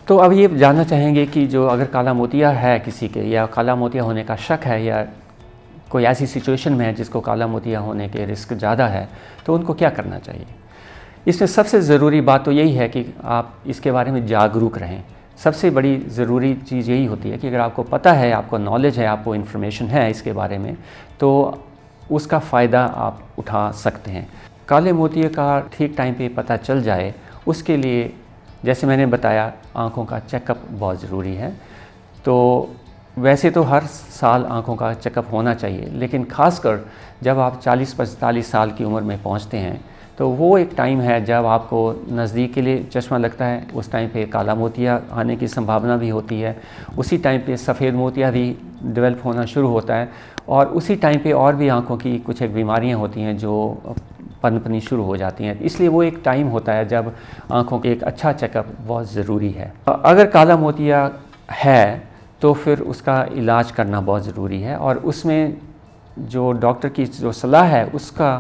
तो अब ये जानना चाहेंगे कि जो अगर काला मोतिया है किसी के, या काला मोतिया होने का शक है, या कोई ऐसी सिचुएशन में है जिसको काला मोतिया होने के रिस्क ज़्यादा है, तो उनको क्या करना चाहिए। इसमें सबसे ज़रूरी बात तो यही है कि आप इसके बारे में जागरूक रहें। सबसे बड़ी ज़रूरी चीज़ यही होती है कि अगर आपको पता है, आपको नॉलेज है, आपको इन्फॉर्मेशन है इसके बारे में, तो उसका फ़ायदा आप उठा सकते हैं। काले मोतिये का ठीक टाइम पे पता चल जाए, उसके लिए जैसे मैंने बताया, आँखों का चेकअप बहुत ज़रूरी है। तो वैसे तो हर साल आँखों का चेकअप होना चाहिए, लेकिन ख़ासकर जब आप 40-45 साल की उम्र में पहुँचते हैं, तो वो एक टाइम है जब आपको नज़दीक के लिए चश्मा लगता है। उस टाइम पे काला मोतिया आने की संभावना भी होती है। उसी टाइम पे सफ़ेद मोतिया भी डेवलप होना शुरू होता है, और उसी टाइम पे और भी आँखों की कुछ एक बीमारियाँ होती हैं जो पनपनी शुरू हो जाती हैं। इसलिए वो एक टाइम होता है जब आँखों के एक अच्छा चेकअप बहुत ज़रूरी है। अगर काला मोतिया है तो फिर उसका इलाज करना बहुत ज़रूरी है, और उसमें जो डॉक्टर की जो सलाह है उसका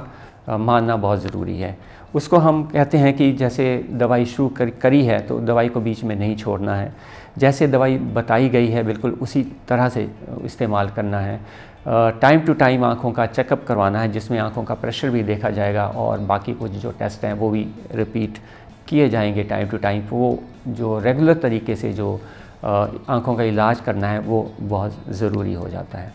मानना बहुत ज़रूरी है। उसको हम कहते हैं कि जैसे दवाई शुरू करी है तो दवाई को बीच में नहीं छोड़ना है। जैसे दवाई बताई गई है बिल्कुल उसी तरह से इस्तेमाल करना है। टाइम टू टाइम आँखों का चेकअप करवाना है, जिसमें आँखों का प्रेशर भी देखा जाएगा, और बाकी कुछ जो टेस्ट हैं वो भी रिपीट किए जाएंगे टाइम टू टाइम। वो जो रेगुलर तरीके से जो आँखों का इलाज करना है वो बहुत ज़रूरी हो जाता है।